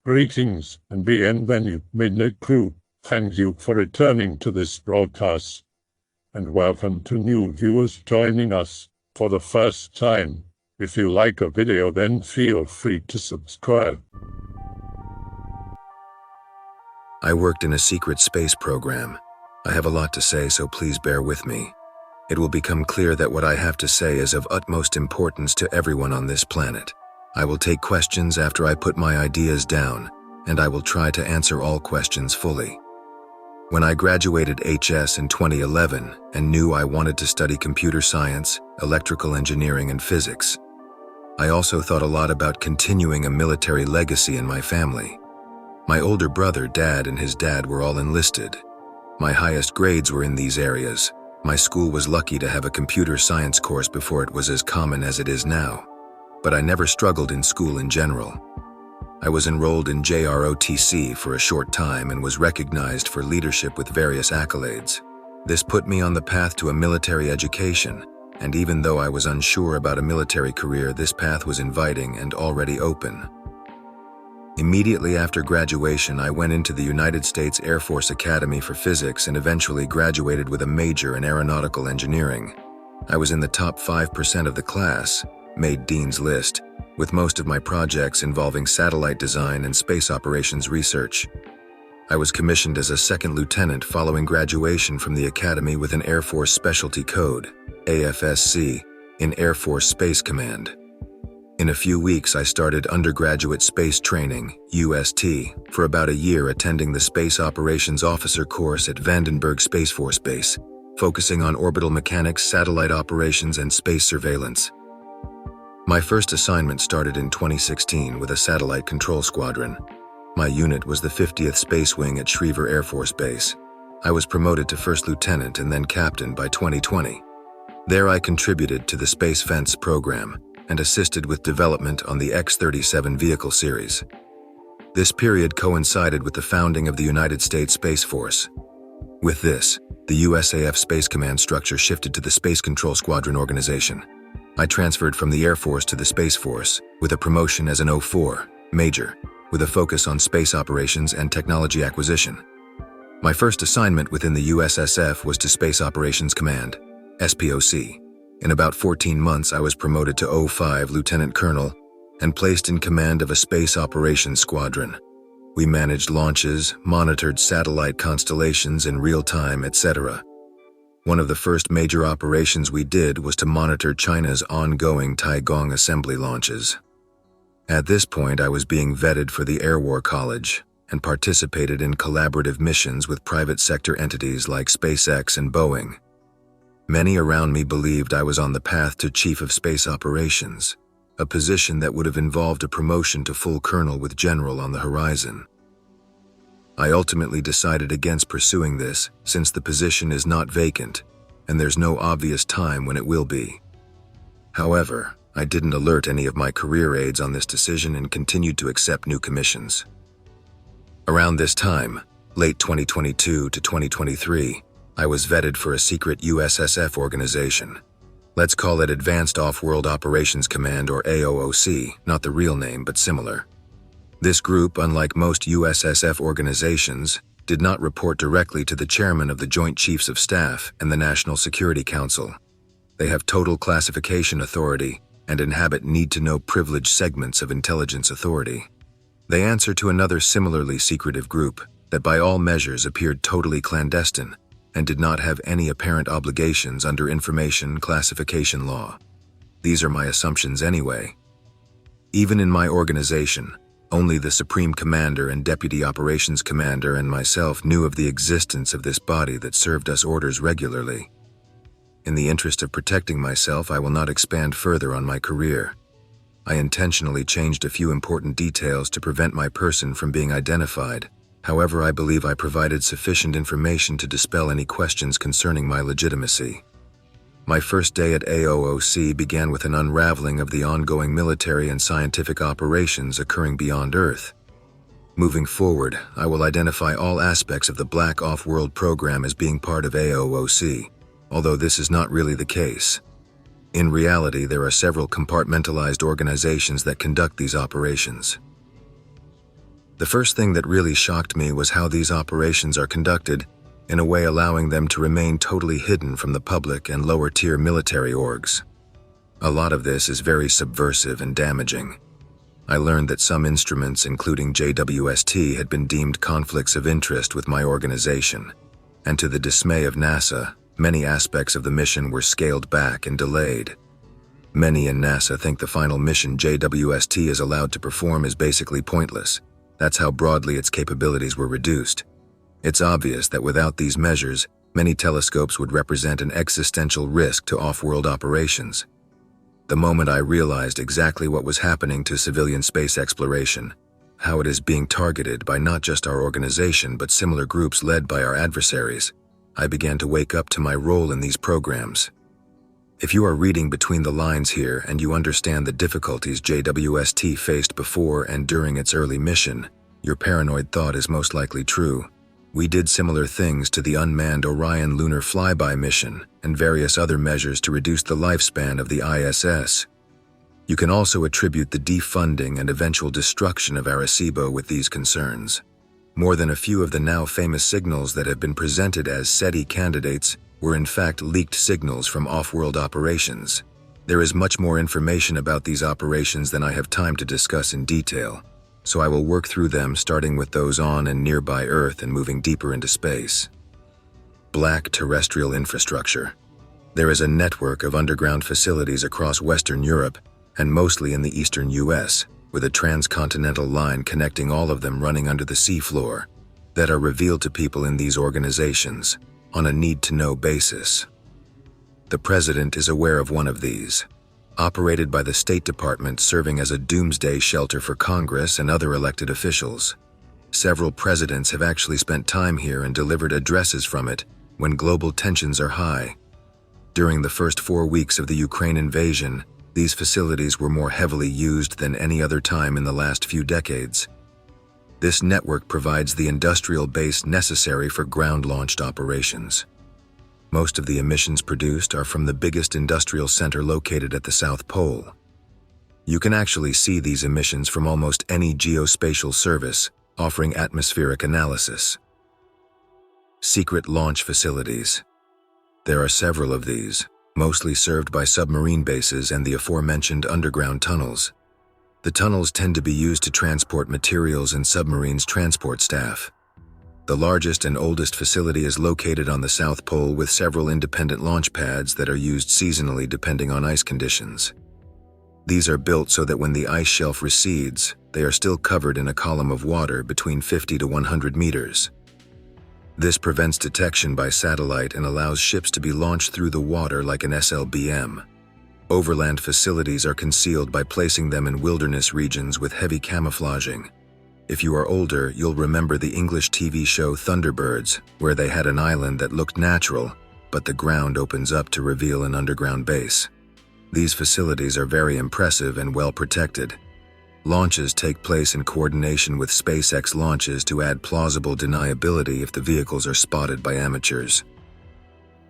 Greetings and bienvenue, Midnight Crew. Thank you for returning to this broadcast. And welcome to new viewers joining us for the first time. If you like a video, then feel free to subscribe. I worked in a secret space program. I have a lot to say, so please bear with me. It will become clear that what I have to say is of utmost importance to everyone on this planet. I will take questions after I put my ideas down, and I will try to answer all questions fully. When I graduated HS in 2011 and knew I wanted to study computer science, electrical engineering, and physics, I also thought a lot about continuing a military legacy in my family. My older brother, Dad, and his dad were all enlisted. My highest grades were in these areas. My school was lucky to have a computer science course before it was as common as it is now. But I never struggled in school in general. I was enrolled in JROTC for a short time and was recognized for leadership with various accolades. This put me on the path to a military education, and even though I was unsure about a military career, this path was inviting and already open. Immediately after graduation, I went into the United States Air Force Academy for Physics and eventually graduated with a major in aeronautical engineering. I was in the top 5% of the class, made Dean's List, with most of my projects involving satellite design and space operations research. I was commissioned as a second lieutenant following graduation from the Academy with an Air Force Specialty Code, AFSC, in Air Force Space Command. In a few weeks, I started undergraduate space training, UST, for about a year attending the Space Operations Officer course at Vandenberg Space Force Base, focusing on orbital mechanics, satellite operations, and space surveillance. My first assignment started in 2016 with a satellite control squadron. My unit was the 50th Space Wing at Schriever Air Force Base. I was promoted to first lieutenant and then captain by 2020. There I contributed to the Space Fence program and assisted with development on the X-37 vehicle series. This period coincided with the founding of the United States Space Force. With this, the USAF Space Command structure shifted to the Space Control Squadron organization. I transferred from the Air Force to the Space Force with a promotion as an 04 Major, with a focus on space operations and technology acquisition. My first assignment within the USSF was to Space Operations Command, SPOC. In about 14 months, I was promoted to 05 Lieutenant Colonel and placed in command of a Space Operations Squadron. We managed launches, monitored satellite constellations in real time, etc. One of the first major operations we did was to monitor China's ongoing Taigong assembly launches. At this point, I was being vetted for the Air War College and participated in collaborative missions with private sector entities like SpaceX and Boeing. Many around me believed I was on the path to Chief of Space Operations, a position that would have involved a promotion to full colonel with general on the horizon. I ultimately decided against pursuing this since the position is not vacant and there's no obvious time when it will be. However, I didn't alert any of my career aides on this decision and continued to accept new commissions. Around this time, late 2022 to 2023, I was vetted for a secret USSF organization. Let's call it Advanced Off-World Operations Command, or AOOC, not the real name but similar. This group, unlike most USSF organizations, did not report directly to the chairman of the Joint Chiefs of Staff and the National Security Council. They have total classification authority and inhabit need-to-know privileged segments of intelligence authority. They answer to another similarly secretive group that by all measures appeared totally clandestine and did not have any apparent obligations under information classification law. These are my assumptions anyway. Even in my organization, only the Supreme Commander and Deputy Operations Commander and myself knew of the existence of this body that served us orders regularly. In the interest of protecting myself, I will not expand further on my career. I intentionally changed a few important details to prevent my person from being identified. However, I believe I provided sufficient information to dispel any questions concerning my legitimacy. My first day at AOOC began with an unraveling of the ongoing military and scientific operations occurring beyond Earth. Moving forward, I will identify all aspects of the Black Off-World program as being part of AOOC, although this is not really the case. In reality, there are several compartmentalized organizations that conduct these operations. The first thing that really shocked me was how these operations are conducted, in a way allowing them to remain totally hidden from the public and lower-tier military orgs. A lot of this is very subversive and damaging. I learned that some instruments, including JWST, had been deemed conflicts of interest with my organization, and to the dismay of NASA, many aspects of the mission were scaled back and delayed. Many in NASA think the final mission JWST is allowed to perform is basically pointless. That's how broadly its capabilities were reduced. It's obvious that without these measures, many telescopes would represent an existential risk to off-world operations. The moment I realized exactly what was happening to civilian space exploration, how it is being targeted by not just our organization but similar groups led by our adversaries, I began to wake up to my role in these programs. If you are reading between the lines here and you understand the difficulties JWST faced before and during its early mission, your paranoid thought is most likely true. We did similar things to the unmanned Orion lunar flyby mission and various other measures to reduce the lifespan of the ISS. You can also attribute the defunding and eventual destruction of Arecibo with these concerns. More than a few of the now famous signals that have been presented as SETI candidates were in fact leaked signals from off-world operations. There is much more information about these operations than I have time to discuss in detail, so I will work through them starting with those on and nearby Earth and moving deeper into space. Black terrestrial infrastructure. There is a network of underground facilities across Western Europe and mostly in the eastern US, with a transcontinental line connecting all of them running under the seafloor, that are revealed to people in these organizations on a need-to-know basis. The President is aware of one of these, operated by the State Department, serving as a doomsday shelter for Congress and other elected officials. Several presidents have actually spent time here and delivered addresses from it when global tensions are high. During the first 4 weeks of the Ukraine invasion, these facilities were more heavily used than any other time in the last few decades. This network provides the industrial base necessary for ground-launched operations. Most of the emissions produced are from the biggest industrial center located at the South Pole. You can actually see these emissions from almost any geospatial service offering atmospheric analysis. Secret launch facilities. There are several of these, mostly served by submarine bases and the aforementioned underground tunnels. The tunnels tend to be used to transport materials and submarines' transport staff. The largest and oldest facility is located on the South Pole with several independent launch pads that are used seasonally depending on ice conditions. These are built so that when the ice shelf recedes, they are still covered in a column of water between 50 to 100 meters. This prevents detection by satellite and allows ships to be launched through the water like an SLBM. Overland facilities are concealed by placing them in wilderness regions with heavy camouflaging. If you are older, you'll remember the English TV show Thunderbirds, where they had an island that looked natural, but the ground opens up to reveal an underground base. These facilities are very impressive and well protected. Launches take place in coordination with SpaceX launches to add plausible deniability if the vehicles are spotted by amateurs.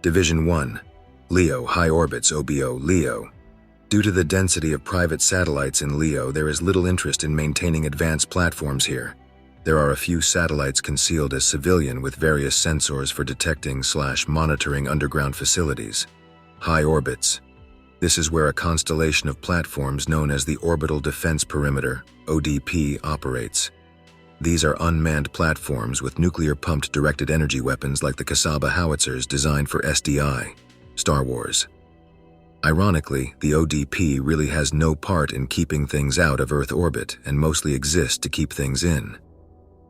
Division 1. LEO High Orbits OBO LEO. Due to the density of private satellites in LEO, there is little interest in maintaining advanced platforms here. There are a few satellites concealed as civilian with various sensors for detecting/monitoring underground facilities. High Orbits. This is where a constellation of platforms known as the Orbital Defense Perimeter, ODP, operates. These are unmanned platforms with nuclear-pumped directed energy weapons like the Kasaba howitzers designed for SDI, Star Wars. Ironically, the ODP really has no part in keeping things out of Earth orbit and mostly exists to keep things in.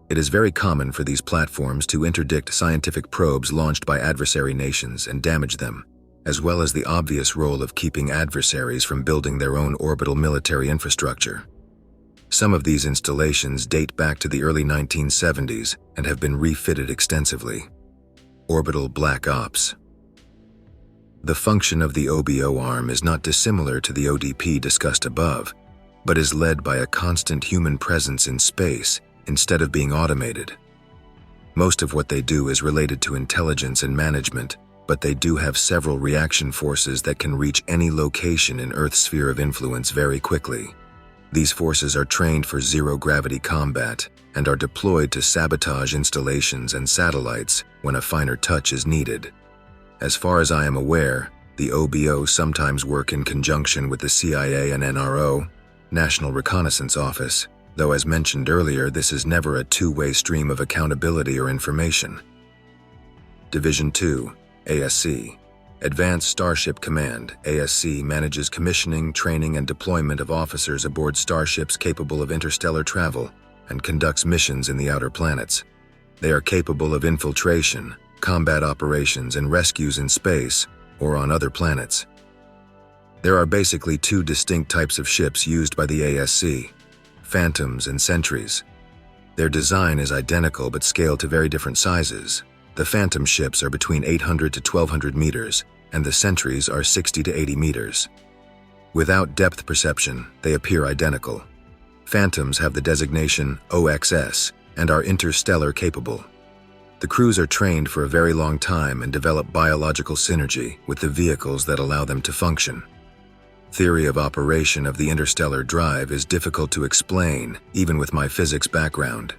It is very common for these platforms to interdict scientific probes launched by adversary nations and damage them, as well as the obvious role of keeping adversaries from building their own orbital military infrastructure. Some of these installations date back to the early 1970s and have been refitted extensively. Orbital Black Ops. The function of the OBO arm is not dissimilar to the ODP discussed above, but is led by a constant human presence in space instead of being automated. Most of what they do is related to intelligence and management, but they do have several reaction forces that can reach any location in Earth's sphere of influence very quickly. These forces are trained for zero-gravity combat and are deployed to sabotage installations and satellites when a finer touch is needed. As far as I am aware, the OBO sometimes work in conjunction with the CIA and NRO, National Reconnaissance Office, though as mentioned earlier, this is never a two-way stream of accountability or information. Division 2, ASC. Advanced Starship Command, ASC manages commissioning, training, and deployment of officers aboard starships capable of interstellar travel and conducts missions in the outer planets. They are capable of infiltration, combat operations, and rescues in space or on other planets. There are basically two distinct types of ships used by the ASC: Phantoms and Sentries. Their design is identical but scaled to very different sizes. The Phantom ships are between 800 to 1200 meters, and the Sentries are 60 to 80 meters. Without depth perception, they appear identical. Phantoms have the designation OXS and are interstellar capable. The crews are trained for a very long time and develop biological synergy with the vehicles that allow them to function. Theory of operation of the interstellar drive is difficult to explain, even with my physics background.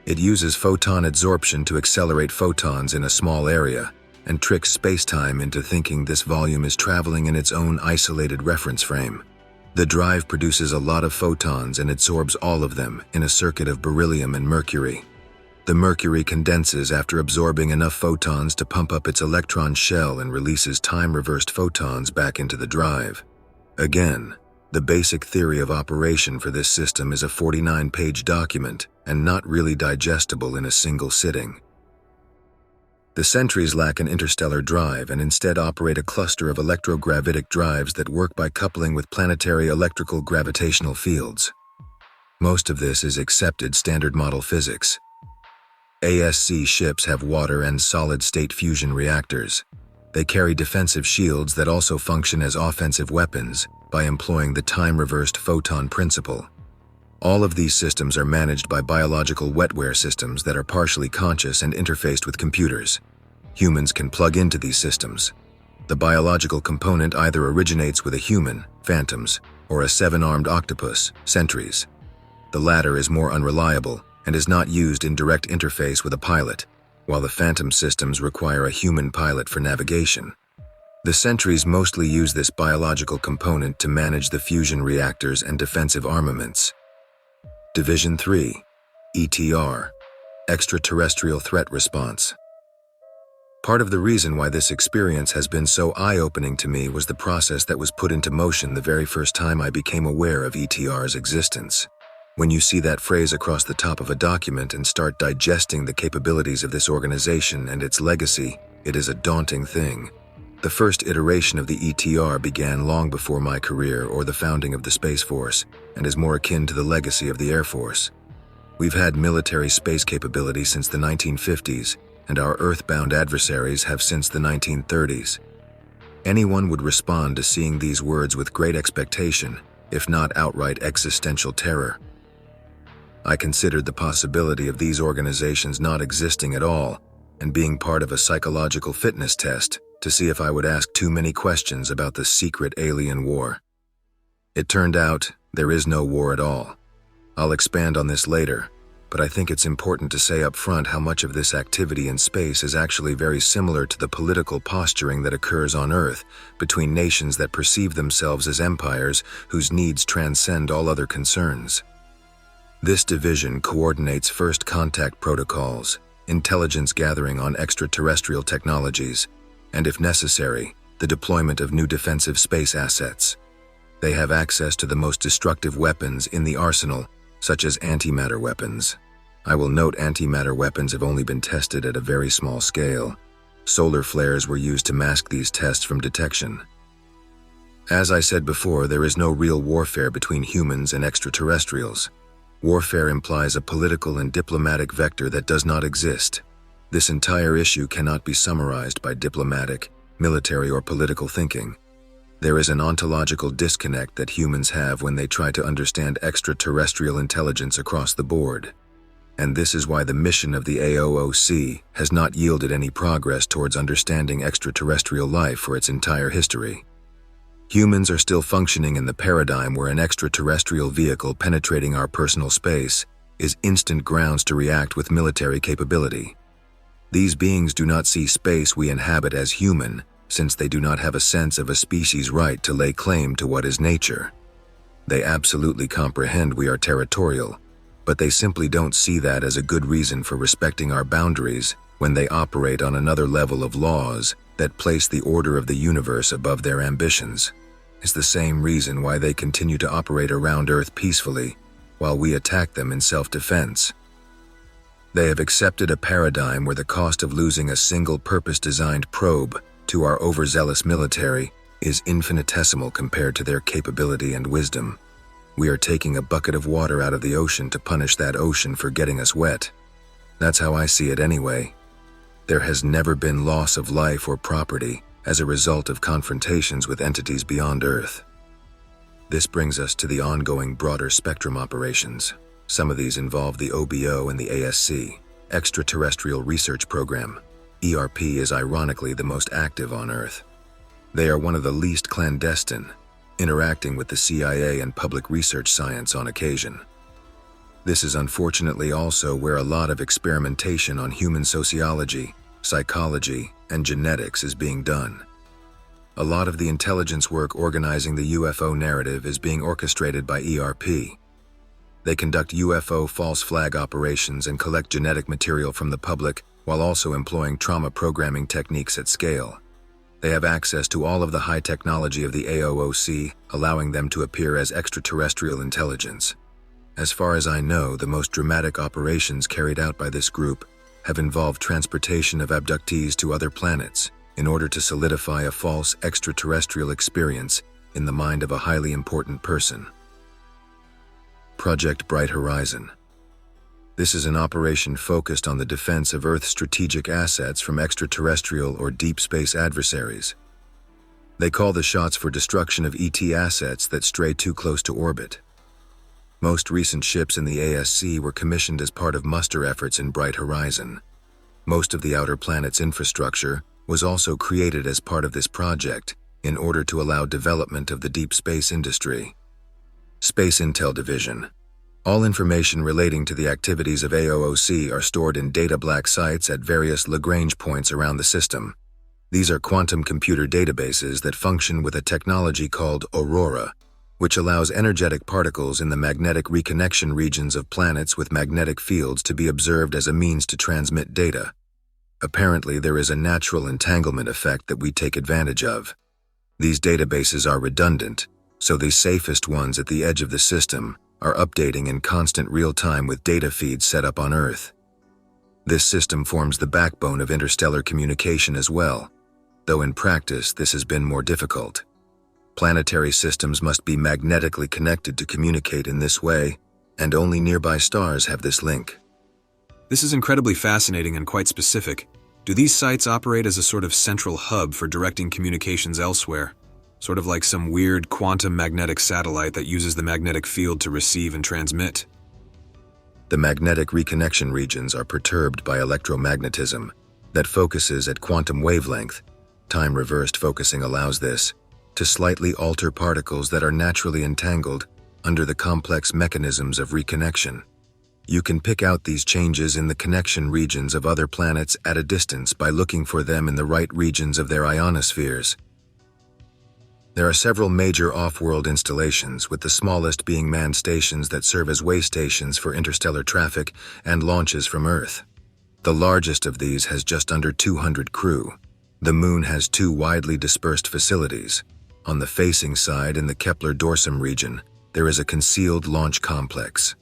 It uses photon adsorption to accelerate photons in a small area and tricks spacetime into thinking this volume is traveling in its own isolated reference frame. The drive produces a lot of photons and absorbs all of them in a circuit of beryllium and mercury. The mercury condenses after absorbing enough photons to pump up its electron shell and releases time-reversed photons back into the drive. Again, the basic theory of operation for this system is a 49-page document and not really digestible in a single sitting. The Sentries lack an interstellar drive and instead operate a cluster of electrogravitic drives that work by coupling with planetary electrical gravitational fields. Most of this is accepted standard model physics. ASC ships have water and solid-state fusion reactors. They carry defensive shields that also function as offensive weapons by employing the time-reversed photon principle. All of these systems are managed by biological wetware systems that are partially conscious and interfaced with computers. Humans can plug into these systems. The biological component either originates with a human, Phantoms, or a seven-armed octopus, Sentries. The latter is more unreliable and is not used in direct interface with a pilot, while the Phantom systems require a human pilot for navigation. The Sentries mostly use this biological component to manage the fusion reactors and defensive armaments. Division 3, ETR, Extraterrestrial Threat Response. Part of the reason why this experience has been so eye-opening to me was the process that was put into motion the very first time I became aware of ETR's existence. When you see that phrase across the top of a document and start digesting the capabilities of this organization and its legacy, it is a daunting thing. The first iteration of the ETR began long before my career or the founding of the Space Force, and is more akin to the legacy of the Air Force. We've had military space capability since the 1950s, and our Earth-bound adversaries have since the 1930s. Anyone would respond to seeing these words with great expectation, if not outright existential terror. I considered the possibility of these organizations not existing at all and being part of a psychological fitness test to see if I would ask too many questions about the secret alien war. It turned out there is no war at all. I'll expand on this later, but I think it's important to say up front how much of this activity in space is actually very similar to the political posturing that occurs on Earth between nations that perceive themselves as empires whose needs transcend all other concerns. This division coordinates first contact protocols, intelligence gathering on extraterrestrial technologies, and if necessary, the deployment of new defensive space assets. They have access to the most destructive weapons in the arsenal, such as antimatter weapons. I will note antimatter weapons have only been tested at a very small scale. Solar flares were used to mask these tests from detection. As I said before, there is no real warfare between humans and extraterrestrials. Warfare implies a political and diplomatic vector that does not exist. This entire issue cannot be summarized by diplomatic, military, or political thinking. There is an ontological disconnect that humans have when they try to understand extraterrestrial intelligence across the board. And this is why the mission of the AOOC has not yielded any progress towards understanding extraterrestrial life for its entire history. Humans are still functioning in the paradigm where an extraterrestrial vehicle penetrating our personal space is instant grounds to react with military capability. These beings do not see space we inhabit as human, since they do not have a sense of a species' right to lay claim to what is nature. They absolutely comprehend we are territorial, but they simply don't see that as a good reason for respecting our boundaries when they operate on another level of laws that place the order of the universe above their ambitions. It's the same reason why they continue to operate around Earth peacefully, while we attack them in self-defense. They have accepted a paradigm where the cost of losing a single purpose-designed probe to our overzealous military is infinitesimal compared to their capability and wisdom. We are taking a bucket of water out of the ocean to punish that ocean for getting us wet. That's how I see it anyway. There has never been loss of life or property as a result of confrontations with entities beyond Earth. This brings us to the ongoing broader spectrum operations. Some of these involve the OBO and the ASC, Extraterrestrial Research Program. ERP is ironically the most active on Earth. They are one of the least clandestine, interacting with the CIA and public research science on occasion. This is unfortunately also where a lot of experimentation on human sociology, psychology, and genetics is being done. A lot of the intelligence work organizing the UFO narrative is being orchestrated by ERP. They conduct UFO false flag operations and collect genetic material from the public while also employing trauma programming techniques at scale. They have access to all of the high technology of the AOOC, allowing them to appear as extraterrestrial intelligence. As far as I know, the most dramatic operations carried out by this group have involved transportation of abductees to other planets in order to solidify a false extraterrestrial experience in the mind of a highly important person. Project Bright Horizon. This is an operation focused on the defense of Earth's strategic assets from extraterrestrial or deep space adversaries. They call the shots for destruction of ET assets that stray too close to orbit. Most recent ships in the ASC were commissioned as part of muster efforts in Bright Horizon. Most of the outer planet's infrastructure was also created as part of this project in order to allow development of the deep space industry. Space Intel Division. All information relating to the activities of AOOC are stored in data black sites at various Lagrange points around the system. These are quantum computer databases that function with a technology called Aurora, which allows energetic particles in the magnetic reconnection regions of planets with magnetic fields to be observed as a means to transmit data. Apparently, there is a natural entanglement effect that we take advantage of. These databases are redundant, so the safest ones at the edge of the system are updating in constant real-time with data feeds set up on Earth. This system forms the backbone of interstellar communication as well, though in practice this has been more difficult. Planetary systems must be magnetically connected to communicate in this way, and only nearby stars have this link. This is incredibly fascinating and quite specific. Do these sites operate as a sort of central hub for directing communications elsewhere? Sort of like some weird quantum magnetic satellite that uses the magnetic field to receive and transmit? The magnetic reconnection regions are perturbed by electromagnetism that focuses at quantum wavelength. Time-reversed focusing allows this to slightly alter particles that are naturally entangled under the complex mechanisms of reconnection. You can pick out these changes in the connection regions of other planets at a distance by looking for them in the right regions of their ionospheres. There are several major off-world installations, with the smallest being manned stations that serve as way stations for interstellar traffic and launches from Earth. The largest of these has just under 200 crew. The Moon has two widely dispersed facilities. On the facing side in the Kepler-Dorsum region, there is a concealed launch complex.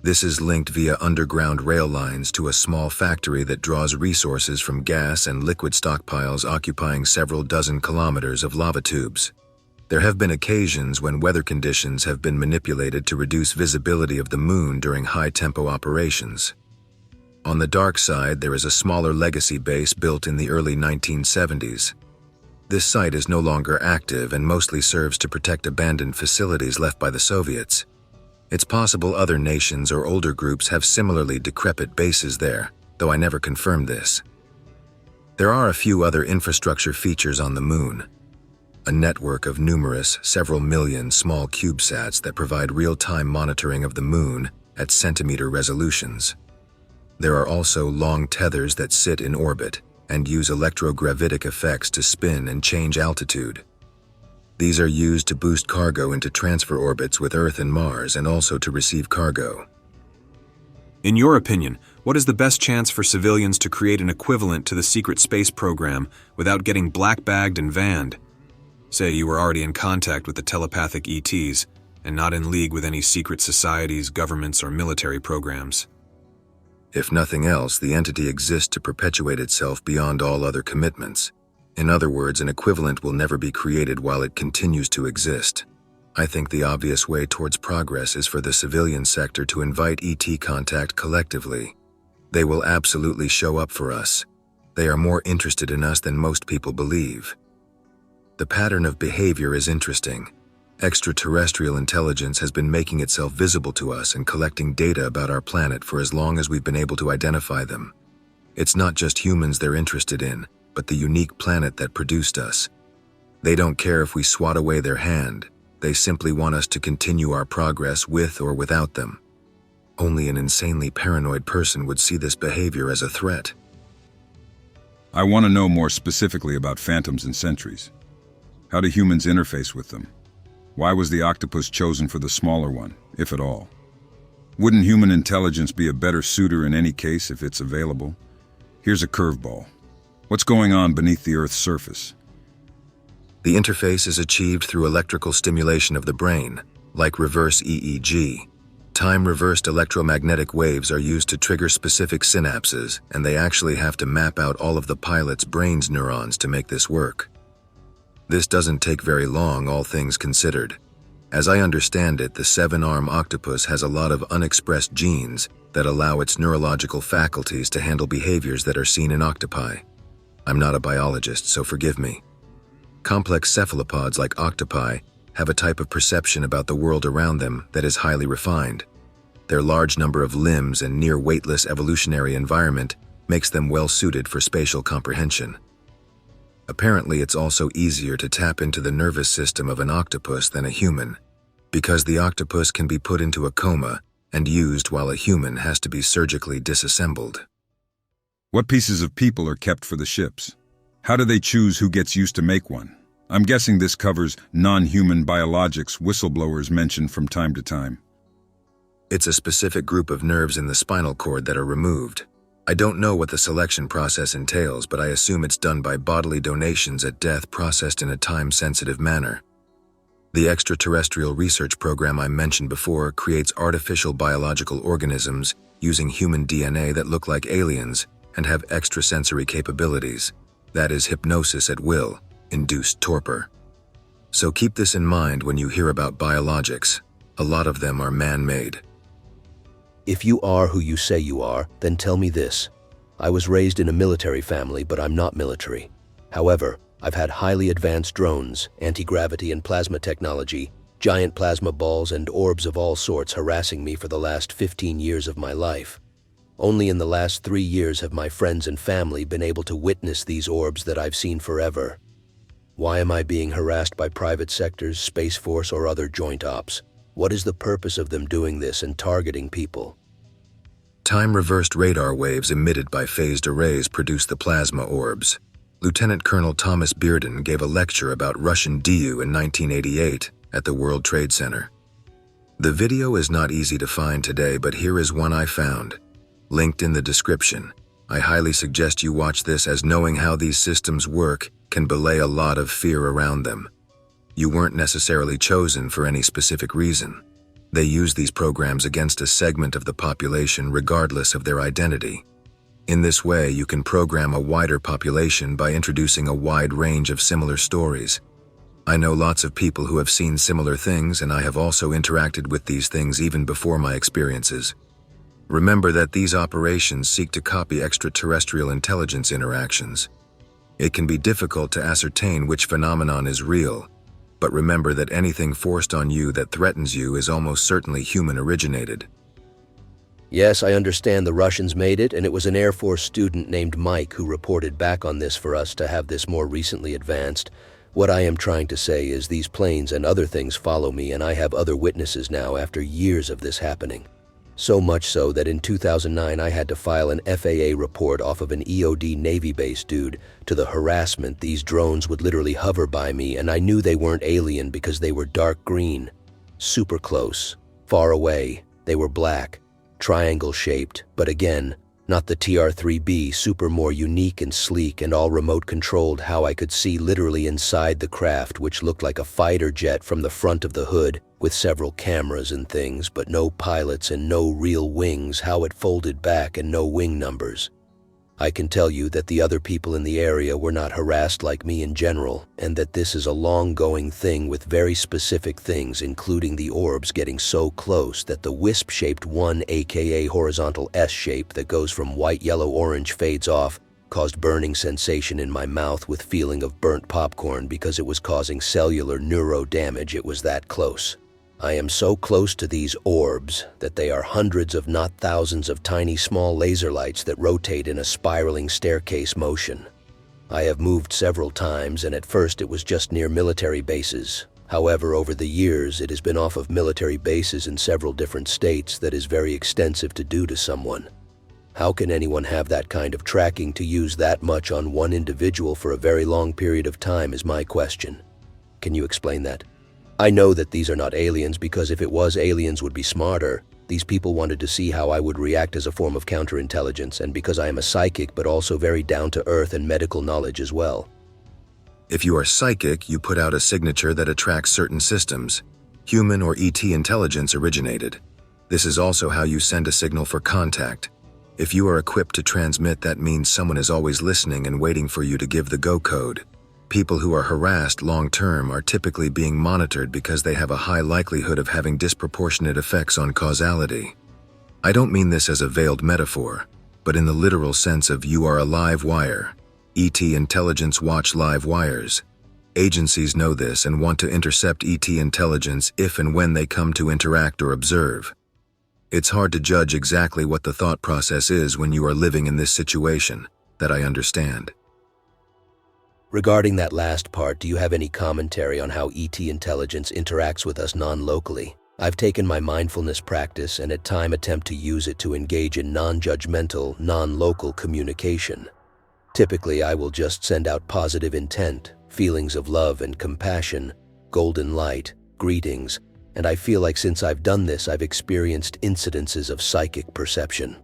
This is linked via underground rail lines to a small factory that draws resources from gas and liquid stockpiles occupying several dozen kilometers of lava tubes. There have been occasions when weather conditions have been manipulated to reduce visibility of the Moon during high-tempo operations. On the dark side, there is a smaller legacy base built in the early 1970s. This site is no longer active and mostly serves to protect abandoned facilities left by the Soviets. It's possible other nations or older groups have similarly decrepit bases there, though I never confirmed this. There are a few other infrastructure features on the Moon. A network of numerous, several million small CubeSats that provide real-time monitoring of the Moon at centimeter resolutions. There are also long tethers that sit in orbit and use electrogravitic effects to spin and change altitude. These are used to boost cargo into transfer orbits with Earth and Mars, and also to receive cargo. In your opinion, what is the best chance for civilians to create an equivalent to the secret space program without getting black-bagged and vanned? Say you were already in contact with the telepathic ETs and not in league with any secret societies, governments, or military programs. If nothing else, the entity exists to perpetuate itself beyond all other commitments. In other words, an equivalent will never be created while it continues to exist. I think the obvious way towards progress is for the civilian sector to invite ET contact collectively. They will absolutely show up for us. They are more interested in us than most people believe. The pattern of behavior is interesting. Extraterrestrial intelligence has been making itself visible to us and collecting data about our planet for as long as we've been able to identify them. It's not just humans they're interested in, but the unique planet that produced us. They don't care if we swat away their hand. They simply want us to continue our progress with or without them. Only an insanely paranoid person would see this behavior as a threat. I want to know more specifically about phantoms and sentries. How do humans interface with them? Why was the octopus chosen for the smaller one, if at all? Wouldn't human intelligence be a better suitor in any case if it's available? Here's a curveball. What's going on beneath the Earth's surface? The interface is achieved through electrical stimulation of the brain, like reverse EEG. Time-reversed electromagnetic waves are used to trigger specific synapses, and they actually have to map out all of the pilot's brain's neurons to make this work. This doesn't take very long, all things considered. As I understand it, the seven-arm octopus has a lot of unexpressed genes that allow its neurological faculties to handle behaviors that are seen in octopi. I'm not a biologist, so forgive me. Complex cephalopods like octopi have a type of perception about the world around them that is highly refined. Their large number of limbs and near-weightless evolutionary environment makes them well-suited for spatial comprehension. Apparently, it's also easier to tap into the nervous system of an octopus than a human, because the octopus can be put into a coma and used while a human has to be surgically disassembled. What pieces of people are kept for the ships? How do they choose who gets used to make one? I'm guessing this covers non-human biologics whistleblowers mentioned from time to time. It's a specific group of nerves in the spinal cord that are removed. I don't know what the selection process entails, but I assume it's done by bodily donations at death processed in a time-sensitive manner. The extraterrestrial research program I mentioned before creates artificial biological organisms using human DNA that look like aliens and have extrasensory capabilities. That is hypnosis at will, induced torpor. So keep this in mind when you hear about biologics. A lot of them are man-made. If you are who you say you are, then tell me this. I was raised in a military family, but I'm not military. However, I've had highly advanced drones, anti-gravity and plasma technology, giant plasma balls and orbs of all sorts harassing me for the last 15 years of my life. Only in the last 3 years have my friends and family been able to witness these orbs that I've seen forever. Why am I being harassed by private sectors, Space Force, or other joint ops? What is the purpose of them doing this and targeting people? Time-reversed radar waves emitted by phased arrays produce the plasma orbs. Lieutenant Colonel Thomas Bearden gave a lecture about Russian DU in 1988 at the World Trade Center. The video is not easy to find today, but here is one I found. Linked in the description. I highly suggest you watch this, as knowing how these systems work can belay a lot of fear around them. You weren't necessarily chosen for any specific reason. They use these programs against a segment of the population regardless of their identity. In this way, you can program a wider population by introducing a wide range of similar stories. I know lots of people who have seen similar things, and I have also interacted with these things even before my experiences. Remember that these operations seek to copy extraterrestrial intelligence interactions. It can be difficult to ascertain which phenomenon is real, but remember that anything forced on you that threatens you is almost certainly human-originated. Yes, I understand the Russians made it, and it was an Air Force student named Mike who reported back on this for us to have this more recently advanced. What I am trying to say is these planes and other things follow me, and I have other witnesses now after years of this happening. So much so that in 2009 I had to file an FAA report off of an EOD Navy base dude to the harassment. These drones would literally hover by me, and I knew they weren't alien because they were dark green, super close, far away. They were black, triangle-shaped, but again, not the TR-3B, super more unique and sleek and all remote-controlled. How I could see literally inside the craft, which looked like a fighter jet from the front of the hood, with several cameras and things, but no pilots and no real wings, how it folded back and no wing numbers. I can tell you that the other people in the area were not harassed like me in general, and that this is a long-going thing with very specific things, including the orbs getting so close that the wisp-shaped one, aka horizontal S shape that goes from white, yellow, orange, fades off, caused burning sensation in my mouth with feeling of burnt popcorn because it was causing cellular neuro damage. It was that close. I am so close to these orbs that they are hundreds of not thousands of tiny small laser lights that rotate in a spiraling staircase motion. I have moved several times, and at first it was just near military bases. However, over the years it has been off of military bases in several different states. That is very extensive to do to someone. How can anyone have that kind of tracking to use that much on one individual for a very long period of time is my question. Can you explain that? I know that these are not aliens because if it was, aliens would be smarter. These people wanted to see how I would react as a form of counterintelligence, and because I am a psychic but also very down-to-earth and medical knowledge as well. If you are psychic, you put out a signature that attracts certain systems. Human or ET intelligence originated. This is also how you send a signal for contact. If you are equipped to transmit, that means someone is always listening and waiting for you to give the go code. People who are harassed long-term are typically being monitored because they have a high likelihood of having disproportionate effects on causality. I don't mean this as a veiled metaphor, but in the literal sense of you are a live wire. ET intelligence watch live wires. Agencies know this and want to intercept ET intelligence if and when they come to interact or observe. It's hard to judge exactly what the thought process is when you are living in this situation, that I understand. Regarding that last part, do you have any commentary on how ET intelligence interacts with us non-locally? I've taken my mindfulness practice and at times attempt to use it to engage in non-judgmental, non-local communication. Typically, I will just send out positive intent, feelings of love and compassion, golden light, greetings, and I feel like since I've done this, I've experienced incidences of psychic perception.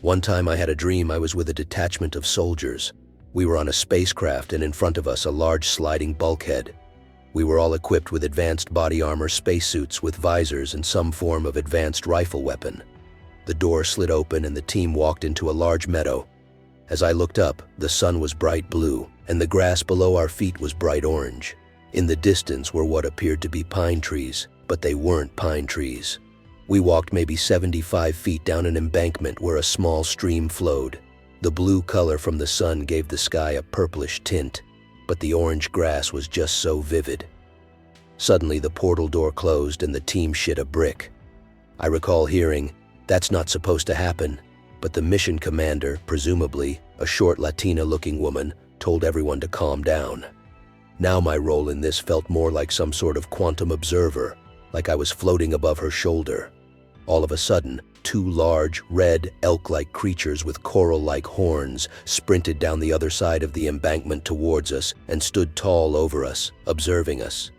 One time I had a dream I was with a detachment of soldiers. We were on a spacecraft and in front of us a large sliding bulkhead. We were all equipped with advanced body armor spacesuits with visors and some form of advanced rifle weapon. The door slid open and the team walked into a large meadow. As I looked up, the sun was bright blue and the grass below our feet was bright orange. In the distance were what appeared to be pine trees, but they weren't pine trees. We walked maybe 75 feet down an embankment where a small stream flowed. The blue color from the sun gave the sky a purplish tint, but the orange grass was just so vivid. Suddenly the portal door closed and the team shit a brick. I recall hearing, "That's not supposed to happen," but the mission commander, presumably a short Latina-looking woman, told everyone to calm down. Now my role in this felt more like some sort of quantum observer, like I was floating above her shoulder. All of a sudden, two large, red, elk-like creatures with coral-like horns sprinted down the other side of the embankment towards us and stood tall over us, observing us.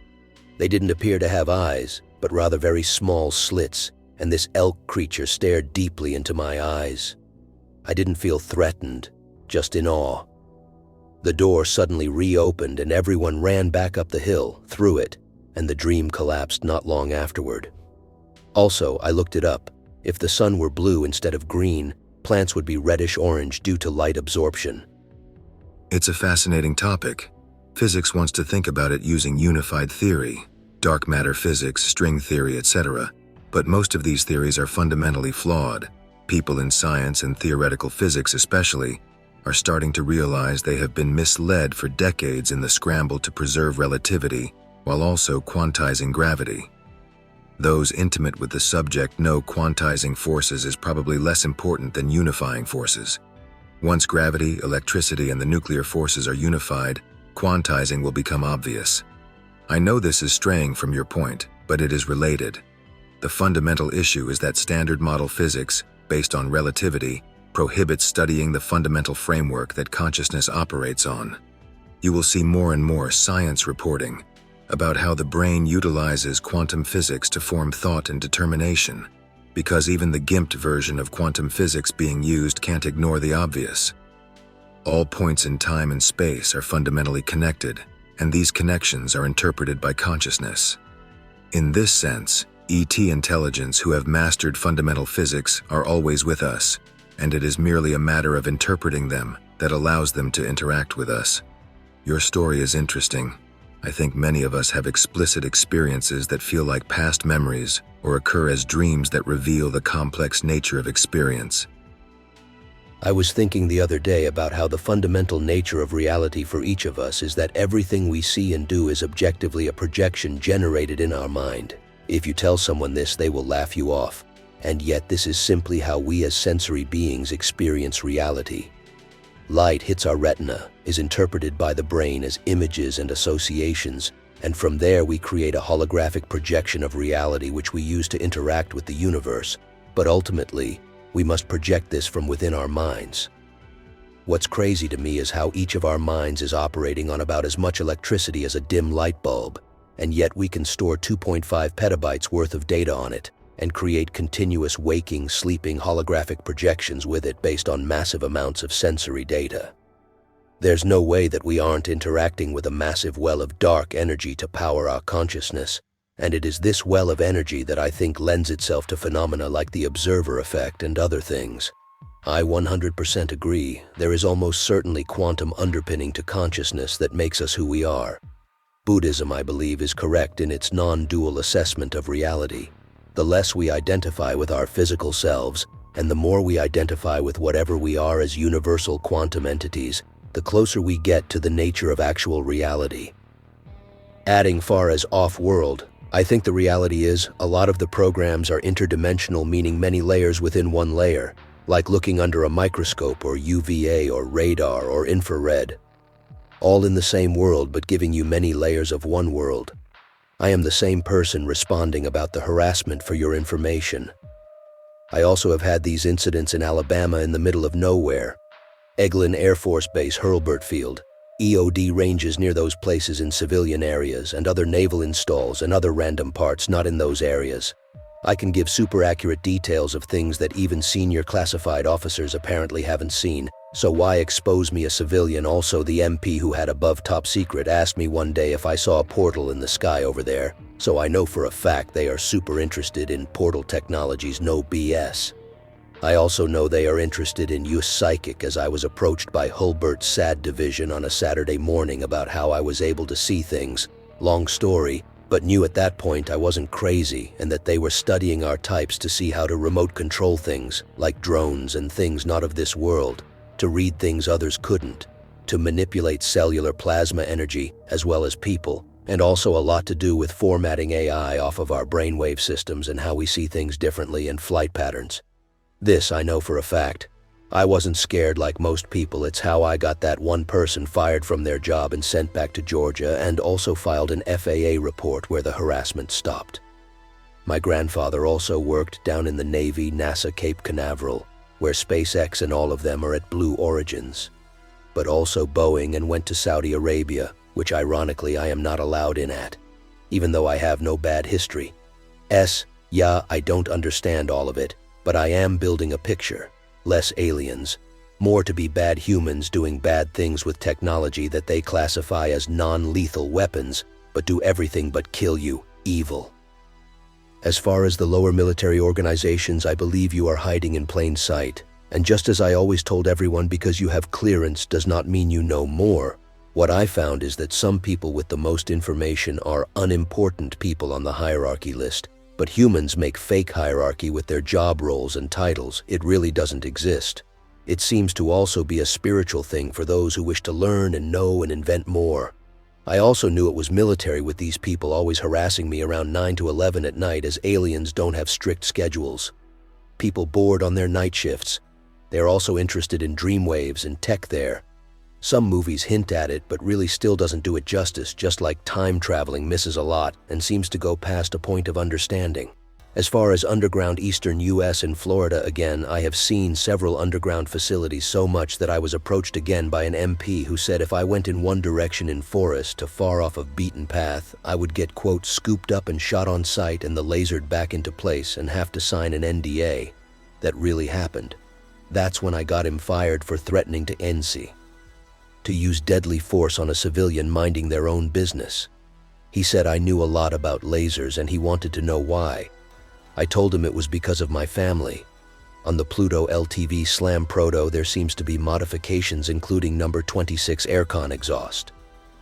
They didn't appear to have eyes, but rather very small slits, and this elk creature stared deeply into my eyes. I didn't feel threatened, just in awe. The door suddenly reopened and everyone ran back up the hill, through it, and the dream collapsed not long afterward. Also, I looked it up. If the sun were blue instead of green, plants would be reddish-orange due to light absorption. It's a fascinating topic. Physics wants to think about it using unified theory, dark matter physics, string theory, etc. But most of these theories are fundamentally flawed. People in science and theoretical physics especially are starting to realize they have been misled for decades in the scramble to preserve relativity while also quantizing gravity. Those intimate with the subject know quantizing forces is probably less important than unifying forces. Once gravity, electricity, and the nuclear forces are unified, quantizing will become obvious. I know this is straying from your point, but it is related. The fundamental issue is that standard model physics, based on relativity, prohibits studying the fundamental framework that consciousness operates on. You will see more and more science reporting about how the brain utilizes quantum physics to form thought and determination, because even the gimped version of quantum physics being used can't ignore the obvious. All points in time and space are fundamentally connected, and these connections are interpreted by consciousness. In this sense, ET intelligence who have mastered fundamental physics are always with us, and it is merely a matter of interpreting them that allows them to interact with us. Your story is interesting. I think many of us have explicit experiences that feel like past memories or occur as dreams that reveal the complex nature of experience. I was thinking the other day about how the fundamental nature of reality for each of us is that everything we see and do is objectively a projection generated in our mind. If you tell someone this, they will laugh you off. And yet this is simply how we as sensory beings experience reality. Light hits our retina, is interpreted by the brain as images and associations, and from there we create a holographic projection of reality which we use to interact with the universe. But ultimately, we must project this from within our minds. What's crazy to me is how each of our minds is operating on about as much electricity as a dim light bulb, and yet we can store 2.5 petabytes worth of data on it and create continuous waking, sleeping holographic projections with it based on massive amounts of sensory data. There's no way that we aren't interacting with a massive well of dark energy to power our consciousness, and it is this well of energy that I think lends itself to phenomena like the observer effect and other things. I 100% agree, there is almost certainly quantum underpinning to consciousness that makes us who we are. Buddhism, I believe, is correct in its non-dual assessment of reality. The less we identify with our physical selves, and the more we identify with whatever we are as universal quantum entities, the closer we get to the nature of actual reality. Adding far as off-world, I think the reality is a lot of the programs are interdimensional, meaning many layers within one layer, like looking under a microscope or UVA or radar or infrared. All in the same world but giving you many layers of one world. I am the same person responding about the harassment for your information. I also have had these incidents in Alabama in the middle of nowhere. Eglin Air Force Base, Hurlburt Field. EOD ranges near those places in civilian areas and other naval installs and other random parts not in those areas. I can give super accurate details of things that even senior classified officers apparently haven't seen, so why expose me a civilian? Also, the MP who had above top secret asked me one day if I saw a portal in the sky over there, so I know for a fact they are super interested in portal technologies, no BS. I also know they are interested in US Psychic, as I was approached by Hulbert's SAD division on a Saturday morning about how I was able to see things. Long story, but knew at that point I wasn't crazy and that they were studying our types to see how to remote control things, like drones and things not of this world, to read things others couldn't, to manipulate cellular plasma energy as well as people, and also a lot to do with formatting AI off of our brainwave systems and how we see things differently and flight patterns. This I know for a fact. I wasn't scared like most people. It's how I got that one person fired from their job and sent back to Georgia, and also filed an FAA report where the harassment stopped. My grandfather also worked down in the Navy, NASA Cape Canaveral, where SpaceX and all of them are at Blue Origins, but also Boeing, and went to Saudi Arabia, which ironically I am not allowed in at, even though I have no bad history. Yeah, I don't understand all of it, but I am building a picture. Less aliens, more to be bad humans doing bad things with technology that they classify as non-lethal weapons, but do everything but kill you, evil. As far as the lower military organizations, I believe you are hiding in plain sight. And just as I always told everyone, because you have clearance does not mean you know more. What I found is that some people with the most information are unimportant people on the hierarchy list. But humans make fake hierarchy with their job roles and titles. It really doesn't exist. It seems to also be a spiritual thing for those who wish to learn and know and invent more. I also knew it was military, with these people always harassing me around 9 to 11 at night, as aliens don't have strict schedules. People bored on their night shifts. They are also interested in dreamwaves and tech there. Some movies hint at it, but really still doesn't do it justice, just like time traveling misses a lot and seems to go past a point of understanding. As far as underground eastern US and Florida, again, I have seen several underground facilities so much that I was approached again by an MP who said if I went in one direction in forest to far off of beaten path, I would get, quote, scooped up and shot on sight and the lasered back into place and have to sign an NDA. That really happened. That's when I got him fired for threatening to NC, to use deadly force on a civilian minding their own business. He said I knew a lot about lasers and he wanted to know why. I told him it was because of my family. On the Pluto LTV Slam Proto, there seems to be modifications including number 26 aircon exhaust.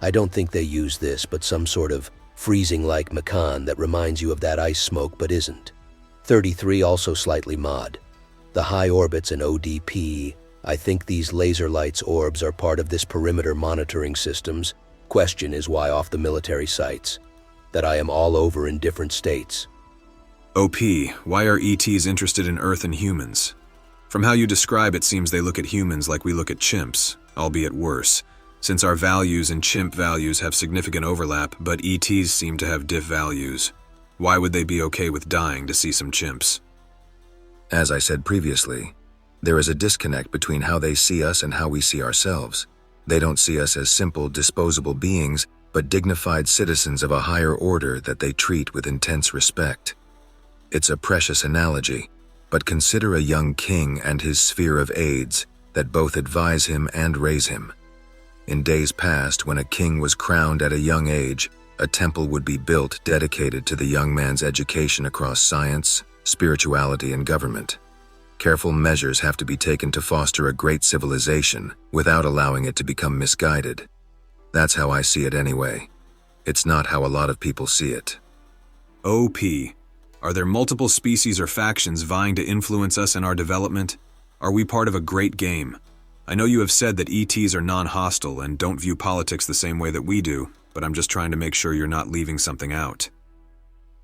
I don't think they use this, but some sort of freezing-like Macan that reminds you of that ice smoke but isn't. 33 also slightly mod. The high orbits and ODP. I think these laser lights orbs are part of this perimeter monitoring systems. Question is why off the military sites? That I am all over in different states. OP, why are ETs interested in Earth and humans? From how you describe it, seems they look at humans like we look at chimps, albeit worse, since our values and chimp values have significant overlap, but ETs seem to have diff values. Why would they be okay with dying to see some chimps? As I said previously, there is a disconnect between how they see us and how we see ourselves. They don't see us as simple, disposable beings, but dignified citizens of a higher order that they treat with intense respect. It's a precious analogy, but consider a young king and his sphere of aides that both advise him and raise him. In days past, when a king was crowned at a young age, a temple would be built dedicated to the young man's education across science, spirituality, and government. Careful measures have to be taken to foster a great civilization without allowing it to become misguided. That's how I see it anyway. It's not how a lot of people see it. OP. Are there multiple species or factions vying to influence us in our development? Are we part of a great game? I know you have said that ETs are non-hostile and don't view politics the same way that we do, but I'm just trying to make sure you're not leaving something out.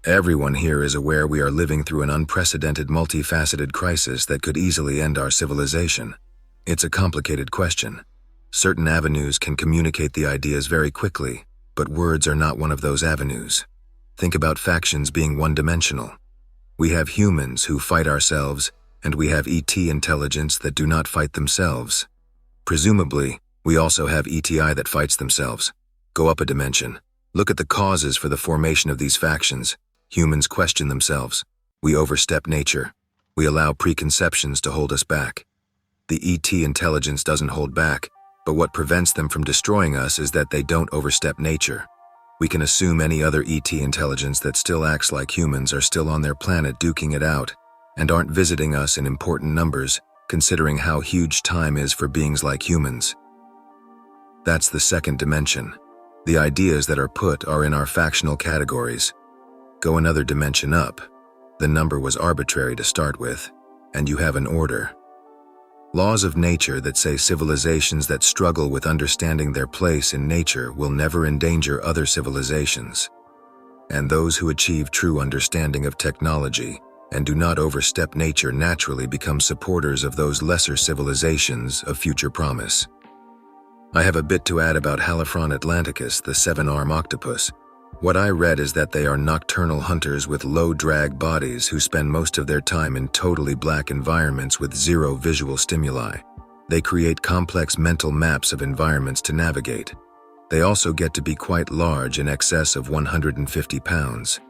Everyone here is aware we are living through an unprecedented, multifaceted crisis that could easily end our civilization. It's a complicated question. Certain avenues can communicate the ideas very quickly, but words are not one of those avenues. Think about factions being one-dimensional. We have humans who fight ourselves, and we have ET intelligence that do not fight themselves. Presumably, we also have ETI that fights themselves. Go up a dimension. Look at the causes for the formation of these factions. Humans question themselves. We overstep nature. We allow preconceptions to hold us back. The ET intelligence doesn't hold back, but what prevents them from destroying us is that they don't overstep nature. We can assume any other ET intelligence that still acts like humans are still on their planet duking it out, and aren't visiting us in important numbers, considering how huge time is for beings like humans. That's the second dimension. The ideas that are put are in our factional categories. Go another dimension up. The number was arbitrary to start with, and you have an order. Laws of nature that say civilizations that struggle with understanding their place in nature will never endanger other civilizations. And those who achieve true understanding of technology and do not overstep nature naturally become supporters of those lesser civilizations of future promise. I have a bit to add about Halifron atlanticus, the seven-arm octopus. What I read is that they are nocturnal hunters with low-drag bodies who spend most of their time in totally black environments with zero visual stimuli. They create complex mental maps of environments to navigate. They also get to be quite large, in excess of 150 pounds.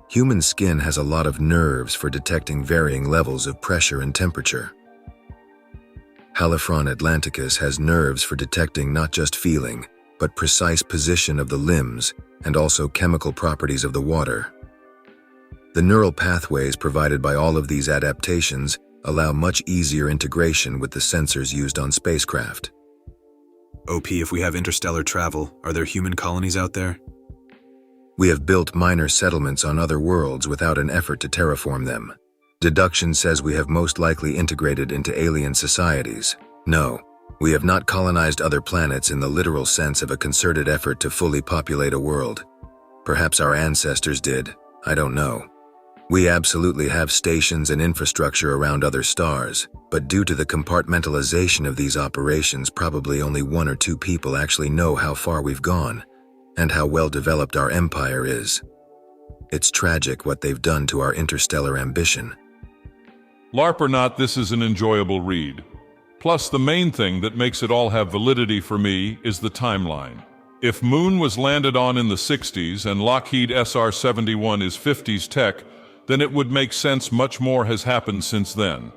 Human skin has a lot of nerves for detecting varying levels of pressure and temperature. Halifron atlanticus has nerves for detecting not just feeling, but precise position of the limbs and also chemical properties of the water. The neural pathways provided by all of these adaptations allow much easier integration with the sensors used on spacecraft. OP, if we have interstellar travel, are there human colonies out there? We have built minor settlements on other worlds without an effort to terraform them. Deduction says we have most likely integrated into alien societies. No, we have not colonized other planets in the literal sense of a concerted effort to fully populate a world. Perhaps our ancestors did, I don't know. We absolutely have stations and infrastructure around other stars, but due to the compartmentalization of these operations, probably only one or two people actually know how far we've gone and how well developed our empire is. It's tragic what they've done to our interstellar ambition. LARP or not, this is an enjoyable read. Plus, the main thing that makes it all have validity for me is the timeline. If Moon was landed on in the 60s and Lockheed SR-71 is 50s tech, then it would make sense much more has happened since then.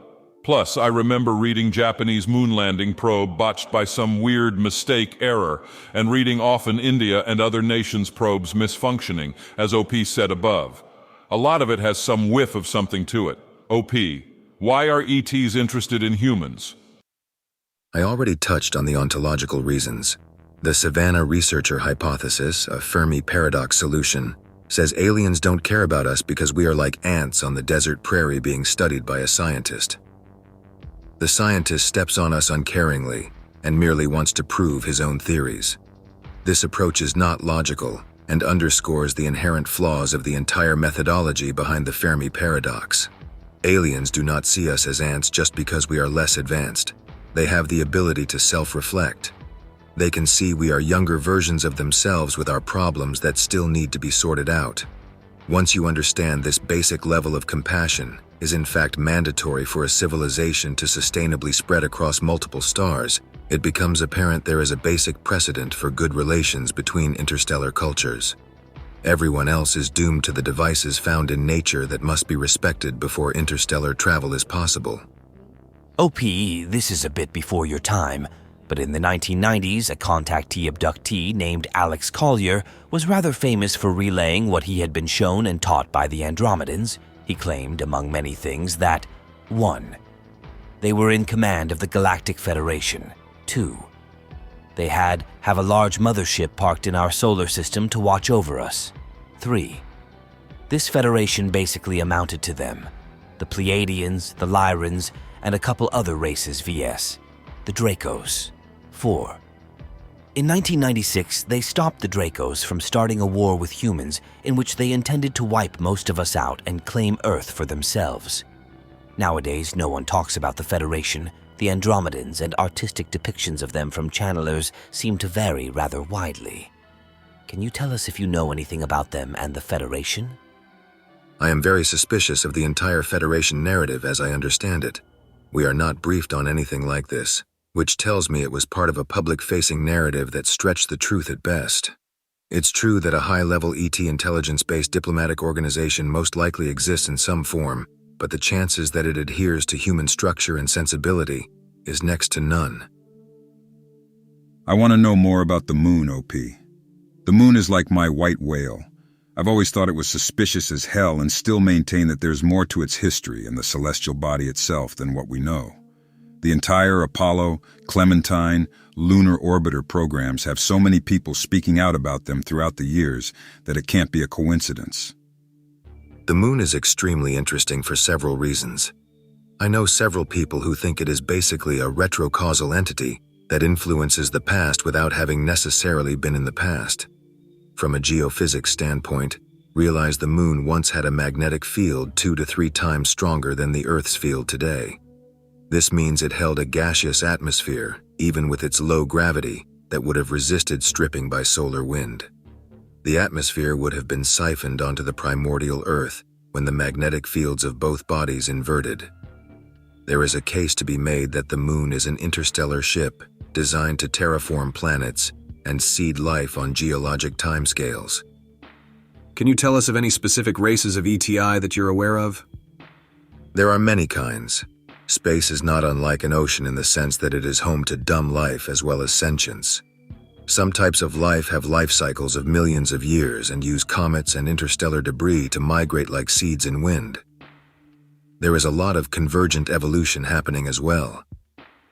Plus, I remember reading Japanese moon landing probe botched by some weird mistake error, and reading often India and other nations' probes misfunctioning, as OP said above. A lot of it has some whiff of something to it. OP, why are ETs interested in humans? I already touched on the ontological reasons. The Savannah researcher hypothesis, a Fermi paradox solution, says aliens don't care about us because we are like ants on the desert prairie being studied by a scientist. The scientist steps on us uncaringly and merely wants to prove his own theories. This approach is not logical and underscores the inherent flaws of the entire methodology behind the Fermi paradox. Aliens do not see us as ants just because we are less advanced. They have the ability to self-reflect. They can see we are younger versions of themselves with our problems that still need to be sorted out. Once you understand this basic level of compassion is in fact mandatory for a civilization to sustainably spread across multiple stars, it becomes apparent there is a basic precedent for good relations between interstellar cultures. Everyone else is doomed to the devices found in nature that must be respected before interstellar travel is possible. OP, this is a bit before your time, but in the 1990s, a contactee abductee named Alex Collier was rather famous for relaying what he had been shown and taught by the Andromedans. He claimed, among many things, that 1. They were in command of the Galactic Federation. 2. They have a large mothership parked in our solar system to watch over us. 3. This federation basically amounted to them. The Pleiadians, the Lyrans, and a couple other races vs. the Dracos. 4. In 1996, they stopped the Dracos from starting a war with humans in which they intended to wipe most of us out and claim Earth for themselves. Nowadays, no one talks about the Federation. The Andromedans and artistic depictions of them from channelers seem to vary rather widely. Can you tell us if you know anything about them and the Federation? I am very suspicious of the entire Federation narrative as I understand it. We are not briefed on anything like this, which tells me it was part of a public-facing narrative that stretched the truth at best. It's true that a high-level ET intelligence-based diplomatic organization most likely exists in some form, but the chances that it adheres to human structure and sensibility is next to none. I want to know more about the moon, OP. The moon is like my white whale. I've always thought it was suspicious as hell and still maintain that there's more to its history and the celestial body itself than what we know. The entire Apollo, Clementine, lunar orbiter programs have so many people speaking out about them throughout the years that it can't be a coincidence. The moon is extremely interesting for several reasons. I know several people who think it is basically a retrocausal entity that influences the past without having necessarily been in the past. From a geophysics standpoint, realize the moon once had a magnetic field 2 to 3 times stronger than the Earth's field today. This means it held a gaseous atmosphere, even with its low gravity, that would have resisted stripping by solar wind. The atmosphere would have been siphoned onto the primordial Earth when the magnetic fields of both bodies inverted. There is a case to be made that the moon is an interstellar ship designed to terraform planets and seed life on geologic timescales. Can you tell us of any specific races of ETI that you're aware of? There are many kinds. Space is not unlike an ocean in the sense that it is home to dumb life as well as sentience. Some types of life have life cycles of millions of years and use comets and interstellar debris to migrate like seeds in wind. There is a lot of convergent evolution happening as well.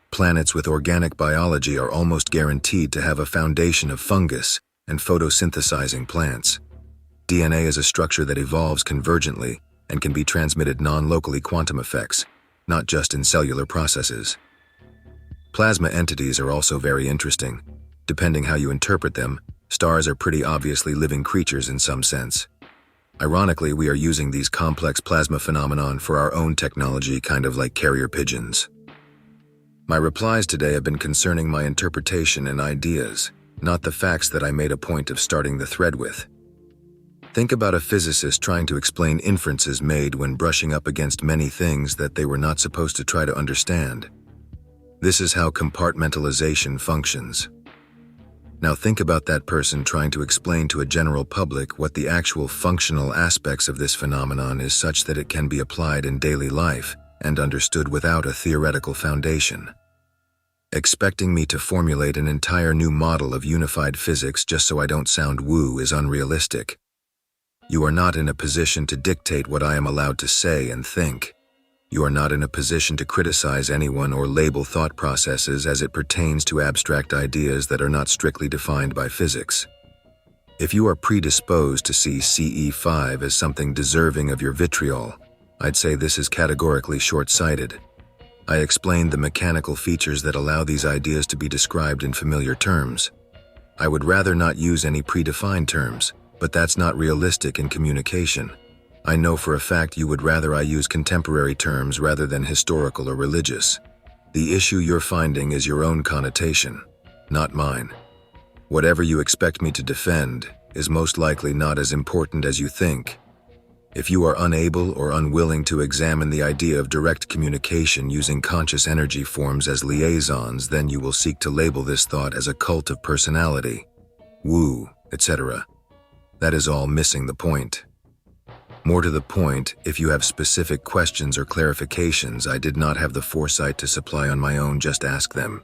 Planets with organic biology are almost guaranteed to have a foundation of fungus and photosynthesizing plants. DNA is a structure that evolves convergently and can be transmitted non-locally quantum effects, not just in cellular processes. Plasma entities are also very interesting. Depending how you interpret them, stars are pretty obviously living creatures in some sense. Ironically, we are using these complex plasma phenomenon for our own technology, kind of like carrier pigeons. My replies today have been concerning my interpretation and ideas, not the facts that I made a point of starting the thread with. Think about a physicist trying to explain inferences made when brushing up against many things that they were not supposed to try to understand. This is how compartmentalization functions. Now think about that person trying to explain to a general public what the actual functional aspects of this phenomenon is such that it can be applied in daily life and understood without a theoretical foundation. Expecting me to formulate an entire new model of unified physics just so I don't sound woo is unrealistic. You are not in a position to dictate what I am allowed to say and think. You are not in a position to criticize anyone or label thought processes as it pertains to abstract ideas that are not strictly defined by physics. If you are predisposed to see CE5 as something deserving of your vitriol, I'd say this is categorically short-sighted. I explained the mechanical features that allow these ideas to be described in familiar terms. I would rather not use any predefined terms, but that's not realistic in communication. I know for a fact you would rather I use contemporary terms rather than historical or religious. The issue you're finding is your own connotation, not mine. Whatever you expect me to defend is most likely not as important as you think. If you are unable or unwilling to examine the idea of direct communication using conscious energy forms as liaisons, then you will seek to label this thought as a cult of personality, woo, etc. That is all missing the point. More to the point, if you have specific questions or clarifications I did not have the foresight to supply on my own, just ask them.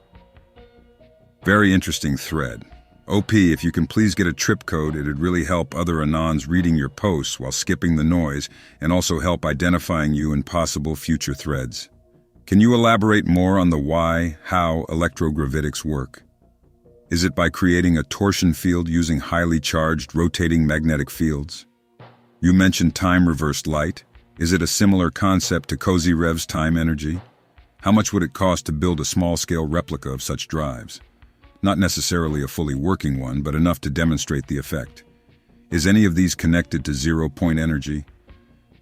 Very interesting thread. OP, if you can please get a trip code, it'd really help other Anons reading your posts while skipping the noise and also help identifying you in possible future threads. Can you elaborate more on the why, how electrogravitics work? Is it by creating a torsion field using highly charged rotating magnetic fields? You mentioned time-reversed light. Is it a similar concept to Kozyrev's time energy? How much would it cost to build a small-scale replica of such drives? Not necessarily a fully working one, but enough to demonstrate the effect. Is any of these connected to zero-point energy?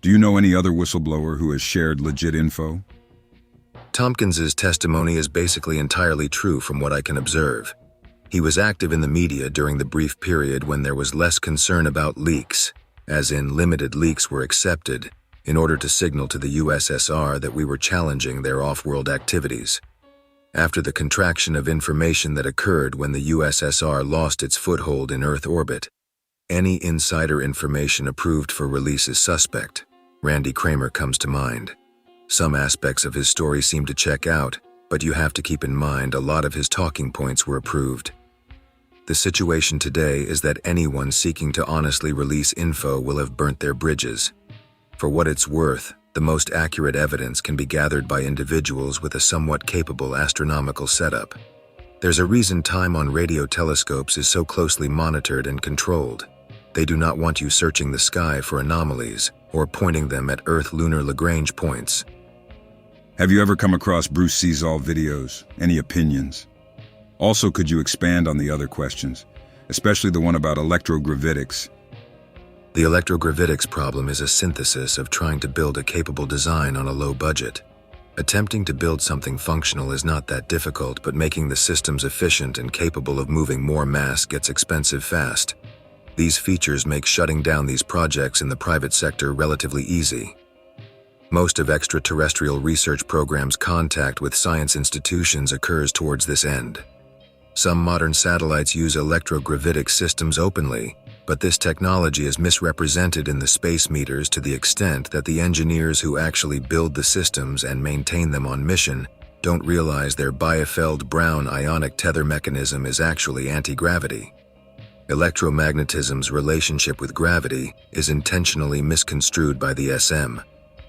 Do you know any other whistleblower who has shared legit info? Tompkins's testimony is basically entirely true from what I can observe. He was active in the media during the brief period when there was less concern about leaks, as in limited leaks were accepted, in order to signal to the USSR that we were challenging their off-world activities. After the contraction of information that occurred when the USSR lost its foothold in Earth orbit, any insider information approved for release is suspect. Randy Kramer comes to mind. Some aspects of his story seem to check out, but you have to keep in mind a lot of his talking points were approved. The situation today is that anyone seeking to honestly release info will have burnt their bridges. For what it's worth, the most accurate evidence can be gathered by individuals with a somewhat capable astronomical setup. There's a reason time on radio telescopes is so closely monitored and controlled. They do not want you searching the sky for anomalies or pointing them at Earth-lunar Lagrange points. Have you ever come across Bruce Seasall videos? Any opinions? Also, could you expand on the other questions, especially the one about electrogravitics? The electrogravitics problem is a synthesis of trying to build a capable design on a low budget. Attempting to build something functional is not that difficult, but making the systems efficient and capable of moving more mass gets expensive fast. These features make shutting down these projects in the private sector relatively easy. Most of extraterrestrial research programs' contact with science institutions occurs towards this end. Some modern satellites use electrogravitic systems openly, but this technology is misrepresented in the space meters to the extent that the engineers who actually build the systems and maintain them on mission don't realize their Biefeld-Brown ionic tether mechanism is actually anti-gravity. Electromagnetism's relationship with gravity is intentionally misconstrued by the SM.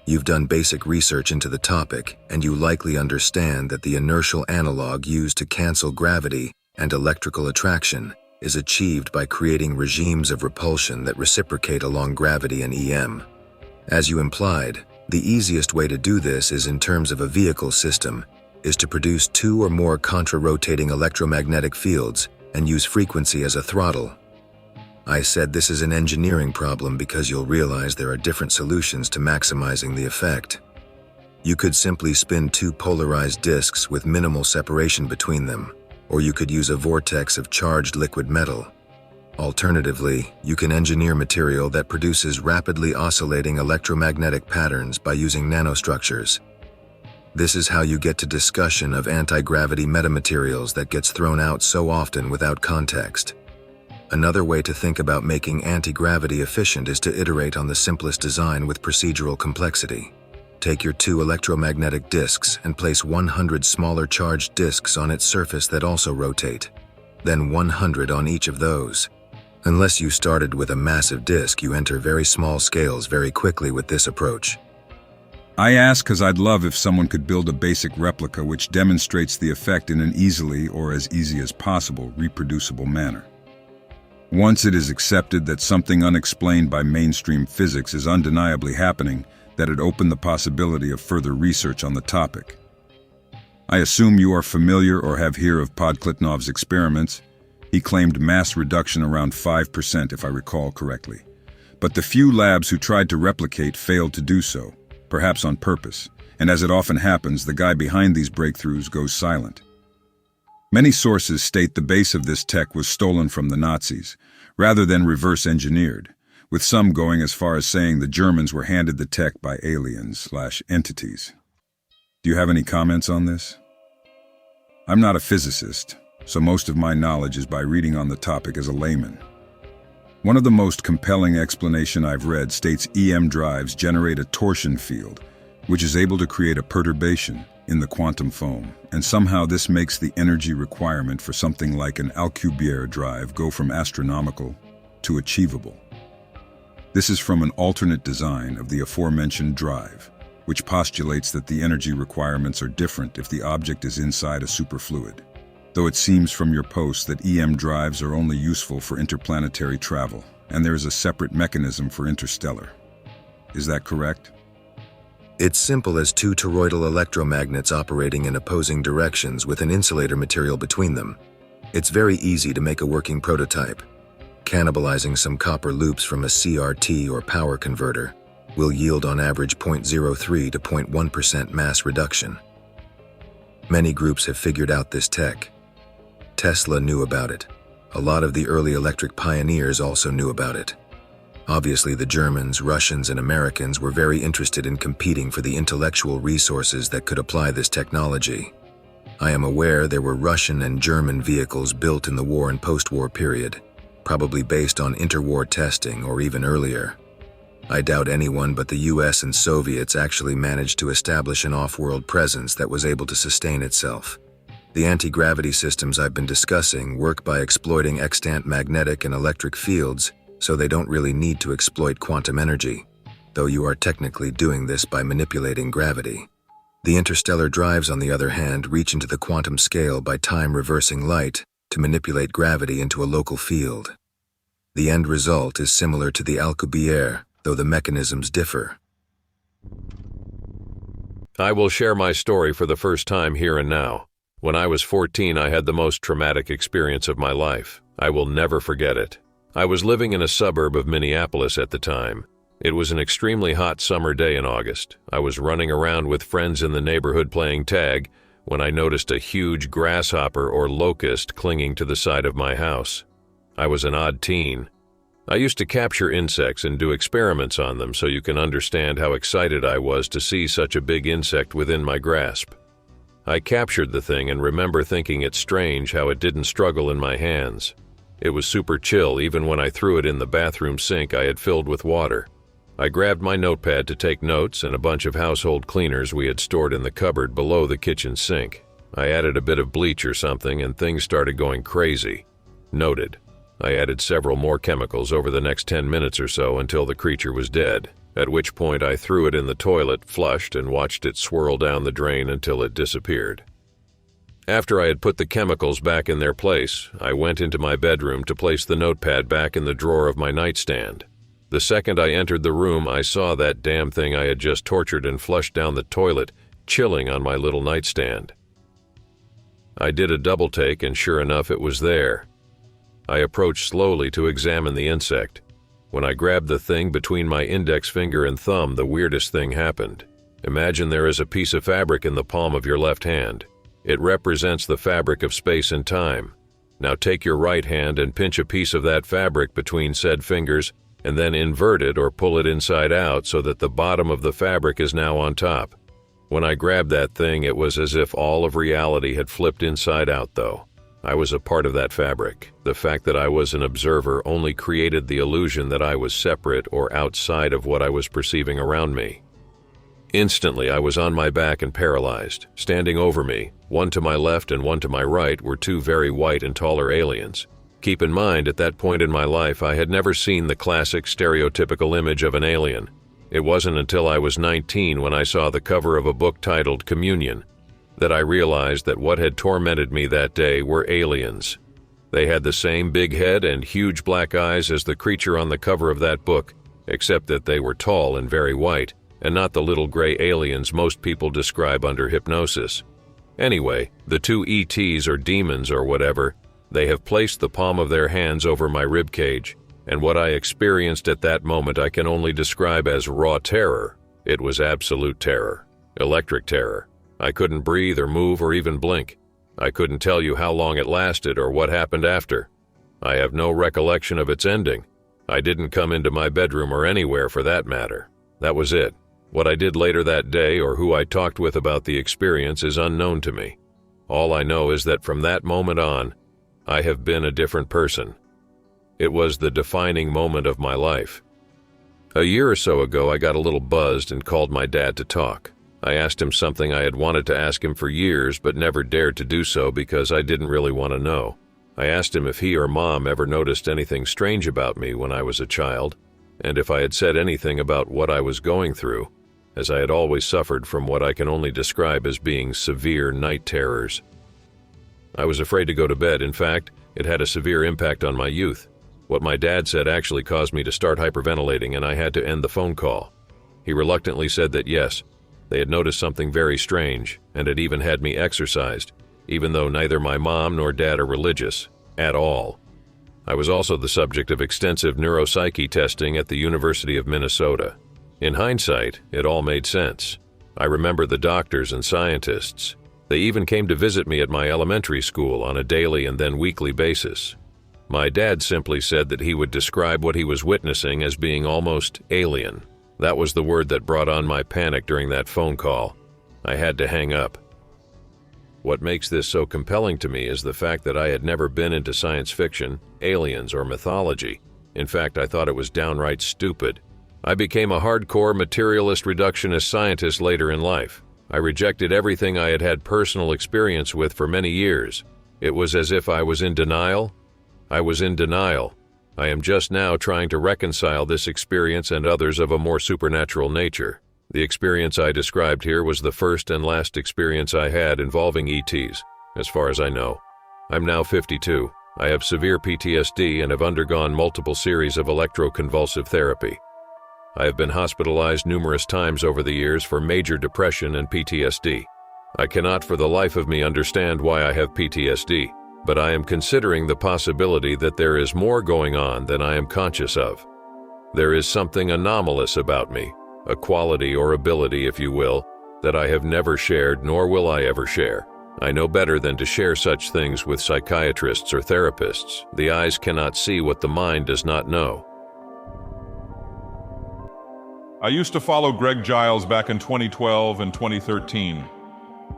You've done basic research into the topic, and you likely understand that the inertial analog used to cancel gravity and electrical attraction is achieved by creating regimes of repulsion that reciprocate along gravity and EM. As you implied, the easiest way to do this is in terms of a vehicle system, is to produce two or more contra-rotating electromagnetic fields and use frequency as a throttle. I said this is an engineering problem because you'll realize there are different solutions to maximizing the effect. You could simply spin two polarized disks with minimal separation between them, or you could use a vortex of charged liquid metal. Alternatively, you can engineer material that produces rapidly oscillating electromagnetic patterns by using nanostructures. This is how you get to discussion of anti-gravity metamaterials that gets thrown out so often without context. Another way to think about making anti-gravity efficient is to iterate on the simplest design with procedural complexity. Take your 2 electromagnetic disks and place 100 smaller charged disks on its surface that also rotate. Then 100 on each of those. Unless you started with a massive disk, you enter very small scales very quickly with this approach. I ask because I'd love if someone could build a basic replica which demonstrates the effect in an easily, or as easy as possible, reproducible manner. Once it is accepted that something unexplained by mainstream physics is undeniably happening, that it opened the possibility of further research on the topic. I assume you are familiar or have heard of Podkletnov's experiments. He claimed mass reduction around 5%, if I recall correctly. But the few labs who tried to replicate failed to do so, perhaps on purpose, and as it often happens, the guy behind these breakthroughs goes silent. Many sources state the base of this tech was stolen from the Nazis, rather than reverse engineered, with some going as far as saying the Germans were handed the tech by aliens/entities. Do you have any comments on this? I'm not a physicist, so most of my knowledge is by reading on the topic as a layman. One of the most compelling explanations I've read states EM drives generate a torsion field, which is able to create a perturbation in the quantum foam, and somehow this makes the energy requirement for something like an Alcubierre drive go from astronomical to achievable. This is from an alternate design of the aforementioned drive, which postulates that the energy requirements are different if the object is inside a superfluid. Though it seems from your post that EM drives are only useful for interplanetary travel, and there is a separate mechanism for interstellar. Is that correct? It's simple as 2 toroidal electromagnets operating in opposing directions with an insulator material between them. It's very easy to make a working prototype. Cannibalizing some copper loops from a CRT or power converter will yield on average 0.03 to 0.1% mass reduction. Many groups have figured out this tech. Tesla knew about it. A lot of the early electric pioneers also knew about it. Obviously, the Germans, Russians, and Americans were very interested in competing for the intellectual resources that could apply this technology. I am aware there were Russian and German vehicles built in the war and post-war period, probably based on interwar testing or even earlier. I doubt anyone but the US and Soviets actually managed to establish an off-world presence that was able to sustain itself. The anti-gravity systems I've been discussing work by exploiting extant magnetic and electric fields, so they don't really need to exploit quantum energy, though you are technically doing this by manipulating gravity. The interstellar drives, on the other hand, reach into the quantum scale by time-reversing light to manipulate gravity into a local field. The end result is similar to the Alcubierre, though the mechanisms differ. I will share my story for the first time here and now. When I was 14, I had the most traumatic experience of my life. I will never forget it. I was living in a suburb of Minneapolis at the time. It was an extremely hot summer day in August. I was running around with friends in the neighborhood playing tag when I noticed a huge grasshopper or locust clinging to the side of my house. I was an odd teen. I used to capture insects and do experiments on them, so you can understand how excited I was to see such a big insect within my grasp. I captured the thing and remember thinking it's strange how it didn't struggle in my hands. It was super chill even when I threw it in the bathroom sink I had filled with water. I grabbed my notepad to take notes and a bunch of household cleaners we had stored in the cupboard below the kitchen sink. I added a bit of bleach or something and things started going crazy. Noted. I added several more chemicals over the next 10 minutes or so until the creature was dead, at which point I threw it in the toilet, flushed, and watched it swirl down the drain until it disappeared. After I had put the chemicals back in their place, I went into my bedroom to place the notepad back in the drawer of my nightstand. The second I entered the room, I saw that damn thing I had just tortured and flushed down the toilet, chilling on my little nightstand. I did a double take and sure enough it was there. I approached slowly to examine the insect. When I grabbed the thing between my index finger and thumb, the weirdest thing happened. Imagine there is a piece of fabric in the palm of your left hand. It represents the fabric of space and time. Now take your right hand and pinch a piece of that fabric between said fingers, and then invert it or pull it inside out so that the bottom of the fabric is now on top. When I grabbed that thing, it was as if all of reality had flipped inside out, though. I was a part of that fabric. The fact that I was an observer only created the illusion that I was separate or outside of what I was perceiving around me. Instantly, I was on my back and paralyzed. Standing over me, one to my left and one to my right, were two very white and taller aliens. Keep in mind, at that point in my life, I had never seen the classic stereotypical image of an alien. It wasn't until I was 19 when I saw the cover of a book titled Communion that I realized that what had tormented me that day were aliens. They had the same big head and huge black eyes as the creature on the cover of that book, except that they were tall and very white, and not the little gray aliens most people describe under hypnosis. Anyway, the two ETs or demons or whatever, they have placed the palm of their hands over my ribcage, and what I experienced at that moment I can only describe as raw terror. It was absolute terror. Electric terror. I couldn't breathe or move or even blink. I couldn't tell you how long it lasted or what happened after. I have no recollection of its ending. I didn't come into my bedroom or anywhere for that matter. That was it. What I did later that day or who I talked with about the experience is unknown to me. All I know is that from that moment on, I have been a different person. It was the defining moment of my life. A year or so ago, I got a little buzzed and called my dad to talk. I asked him something I had wanted to ask him for years but never dared to do so because I didn't really want to know. I asked him if he or Mom ever noticed anything strange about me when I was a child, and if I had said anything about what I was going through, as I had always suffered from what I can only describe as being severe night terrors. I was afraid to go to bed. In fact, it had a severe impact on my youth. What my dad said actually caused me to start hyperventilating, and I had to end the phone call. He reluctantly said that yes, they had noticed something very strange and had even had me exorcised, even though neither my mom nor dad are religious, at all. I was also the subject of extensive neuropsyche testing at the University of Minnesota. In hindsight, it all made sense. I remember the doctors and scientists. They even came to visit me at my elementary school on a daily and then weekly basis. My dad simply said that he would describe what he was witnessing as being almost alien. That was the word that brought on my panic during that phone call. I had to hang up. What makes this so compelling to me is the fact that I had never been into science fiction, aliens, or mythology. In fact, I thought it was downright stupid. I became a hardcore materialist reductionist scientist later in life. I rejected everything I had had personal experience with for many years. It was as if I was in denial. I was in denial. I am just now trying to reconcile this experience and others of a more supernatural nature. The experience I described here was the first and last experience I had involving ETs, as far as I know. I'm now 52. I have severe PTSD and have undergone multiple series of electroconvulsive therapy. I have been hospitalized numerous times over the years for major depression and PTSD. I cannot for the life of me understand why I have PTSD, but I am considering the possibility that there is more going on than I am conscious of. There is something anomalous about me, a quality or ability, if you will, that I have never shared nor will I ever share. I know better than to share such things with psychiatrists or therapists. The eyes cannot see what the mind does not know. I used to follow Greg Giles back in 2012 and 2013.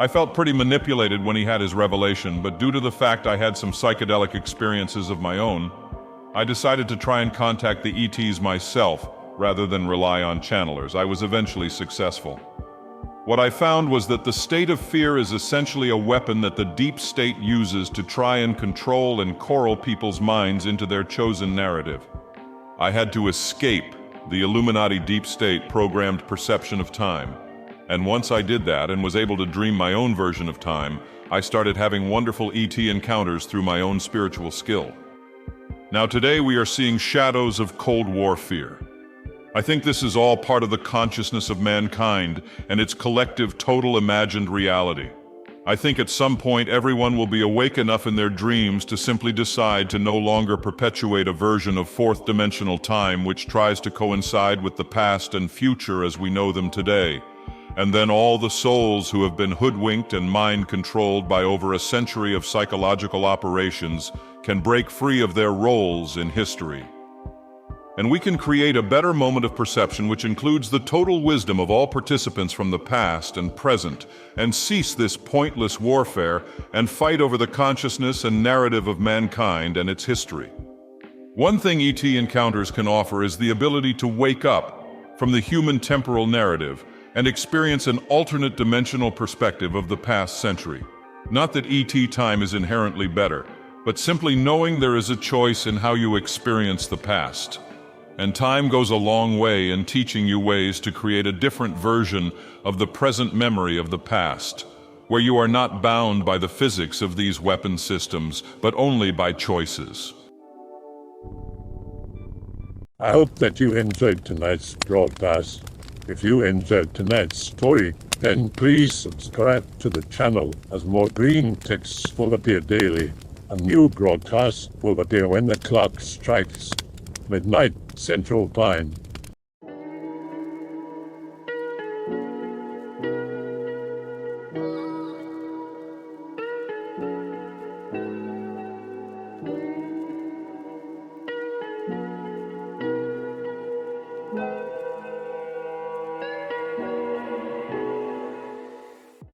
I felt pretty manipulated when he had his revelation, but due to the fact I had some psychedelic experiences of my own, I decided to try and contact the ETs myself rather than rely on channelers. I was eventually successful. What I found was that the state of fear is essentially a weapon that the deep state uses to try and control and coral people's minds into their chosen narrative. I had to escape the Illuminati deep state programmed perception of time. And once I did that and was able to dream my own version of time, I started having wonderful ET encounters through my own spiritual skill. Now today we are seeing shadows of Cold War fear. I think this is all part of the consciousness of mankind and its collective total imagined reality. I think at some point everyone will be awake enough in their dreams to simply decide to no longer perpetuate a version of fourth-dimensional time which tries to coincide with the past and future as we know them today. And then all the souls who have been hoodwinked and mind-controlled by over a century of psychological operations can break free of their roles in history. And we can create a better moment of perception which includes the total wisdom of all participants from the past and present, and cease this pointless warfare and fight over the consciousness and narrative of mankind and its history. One thing ET encounters can offer is the ability to wake up from the human temporal narrative and experience an alternate dimensional perspective of the past century. Not that ET time is inherently better, but simply knowing there is a choice in how you experience the past. And time goes a long way in teaching you ways to create a different version of the present memory of the past, where you are not bound by the physics of these weapon systems, but only by choices. I hope that you enjoyed tonight's broadcast. If you enjoyed tonight's story, then please subscribe to the channel as more Greentext will appear daily. A new broadcast will appear when the clock strikes midnight Central Time.